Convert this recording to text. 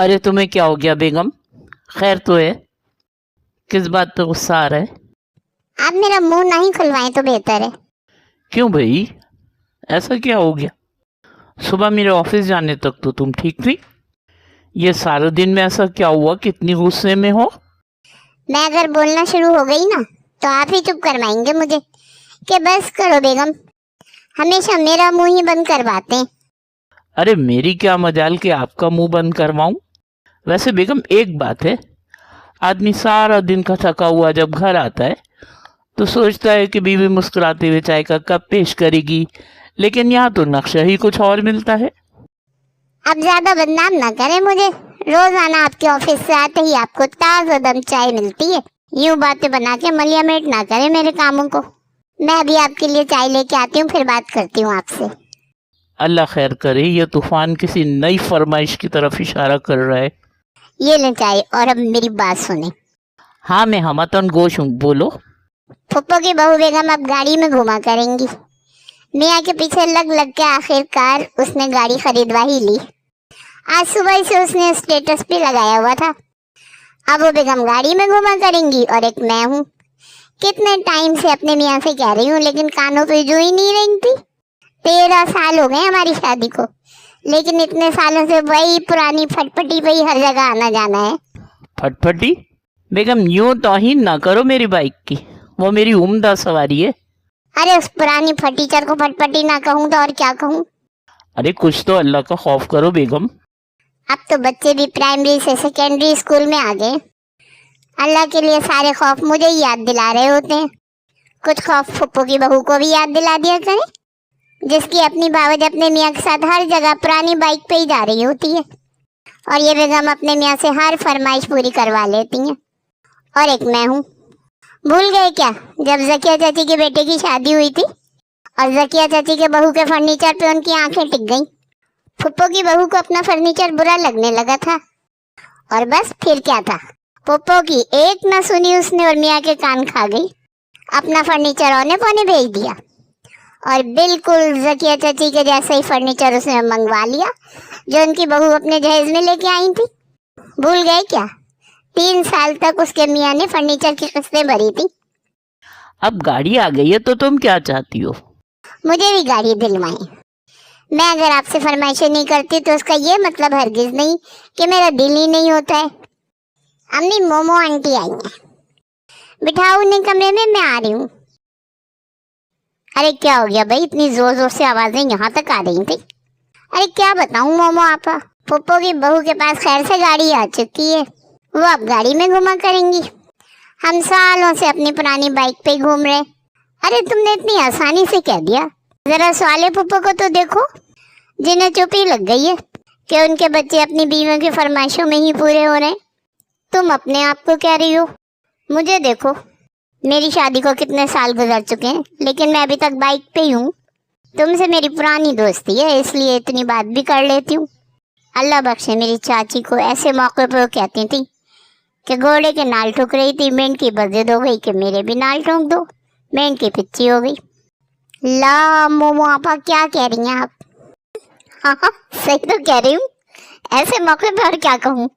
अरे तुम्हें क्या हो गया बेगम? खैर तो है? किस बात पे गुस्सा आ रहा है? आप मेरा मुंह नहीं खुलवाएं तो बेहतर है। क्यों भाई, ऐसा क्या हो गया? सुबह मेरे ऑफिस जाने तक तो तुम ठीक थी, ये सारे दिन में ऐसा क्या हुआ कि इतनी गुस्से में हो? मैं अगर बोलना शुरू हो गई ना तो आप ही चुप करवाएंगे मुझे कि बस करो बेगम, हमेशा मेरा मुंह ही बंद करवाते हैं। अरे मेरी क्या मजाल कि आपका मुंह बंद करवाऊं? वैसे बेगम एक बात है, आदमी सारा दिन का थका हुआ जब घर आता है तो सोचता है कि बीवी मुस्कुराते हुए चाय का कप पेश करेगी, लेकिन यहाँ तो नक्शा ही कुछ और मिलता है। अब ज्यादा बदनाम ना करें मुझे। रोजाना आपके ऑफिस से आते ही आपको ताजा दम चाय मिलती है। यूं बातें बना के मलियामेट ना करें मेरे कामों को। मैं भी आपके लिए चाय लेके आती हूँ, फिर बात करती हूँ आपसे। अल्लाह खैर करे, ये तूफान किसी नई फरमाइश की तरफ इशारा कर रहा है। ये ले चाय और अब मेरी बात सुने। हाँ मैं हमतन गोश हूँ, बोलो। फुप्पो की बहू बेगम अब गाड़ी में घुमा करेंगी। मियाँ के पीछे लग लग के आखिरकार उसने गाड़ी खरीदवा ही ली। आज सुबह से उसने स्टेटस पे लगाया हुआ था। अब वो बेगम गाड़ी में घुमा करेंगी और एक मैं हूँ। कितने टाइम से अपने मियाँ से कह रही हूँ लेकिन कानों पे जो ही नहीं रही थी। 13 साल हो गए हमारी शादी को, लेकिन इतने सालों से वही पुरानी फटफटी पे ही हर जगह आना जाना है। फटफटी? बेगम यूं तौहीन ना करो मेरी बाइक की, वो मेरी उम्दा सवारी है। अरे उस पुरानी फटीचर को फटफटी ना कहूँ तो और क्या कहूँ? अरे कुछ तो अल्लाह का खौफ करो बेगम। अब तो बच्चे भी प्राइमरी से सेकेंडरी स्कूल में आ गए। अल्लाह के लिए सारे खौफ मुझे ही याद दिला रहे होते हैं। कुछ खौफ फुप्पो की बहू को भी याद दिला दिया करें, जिसकी अपनी बावज अपने मियाँ के साथ हर जगह पुरानी बाइक पे ही जा रही होती है, और ये बेगम अपने मियाँ से हर फरमाइश पूरी करवा लेती हैं। और एक मैं हूँ। भूल गए क्या, जब जकिया चाची के बेटे की शादी हुई थी और जकिया चाची के बहू के फर्नीचर पे उनकी आंखें टिक गईं। फुप्पो की बहू को अपना फर्नीचर बुरा लगने लगा था, और बस फिर क्या था, फुप्पो की एक न सुनी उसने और मियाँ के कान खा गई। अपना फर्नीचर औने पौने भेज दिया और बिल्कुल जकिया चाची के जैसा ही फर्नीचर उसने मंगवा लिया जो उनकी बहू अपने जहेज में लेके आई थी। भूल गए क्या, 3 साल तक उसके मियाँ ने फर्नीचर की किस्तें भरी थी। अब गाड़ी आ गई है तो तुम क्या चाहती हो? मुझे भी गाड़ी दिलवाएं। मैं अगर आपसे फरमाइशें नहीं करती तो उसका ये मतलब हरगिज नहीं कि मेरा दिल ही नहीं होता है। अम्मी मोमो आंटी आई हैं, बिठाओ उन्हें कमरे में, मैं आ रही हूँ। अरे क्या हो गया भाई, इतनी जोर जोर से आवाजें यहाँ तक आ रही थी? अरे क्या बताऊँ मोमो आपा, फुप्पो की बहू के पास खैर से गाड़ी आ चुकी है, वो अब गाड़ी में घुमा करेंगी। हम सालों से अपनी पुरानी बाइक पे घूम रहे। अरे तुमने इतनी आसानी से कह दिया। जरा सवाले फुप्पो को तो देखो, जिन्हें चुपी लग गई है कि उनके बच्चे अपनी बीवियों की फरमाइशों में ही पूरे हो रहे। तुम अपने आप को कह रही हो, मुझे देखो, मेरी शादी को कितने साल गुजर चुके हैं लेकिन मैं अभी तक बाइक पे ही हूँ। तुमसे मेरी पुरानी दोस्ती है इसलिए इतनी बात भी कर लेती हूँ। अल्लाह बख्शे मेरी चाची को, ऐसे मौके पर वो कहती थी कि घोड़े के नाल ठुक रही थी, मेंढ की बजिद हो गई कि मेरे भी नाल ठोक दो, मेंढ की पिच्ची हो गई। ला मोमो आपा क्या कह रही हैं आप? हाँ हाँ सही तो कह रही हूँ, ऐसे मौके पर और क्या कहूँ।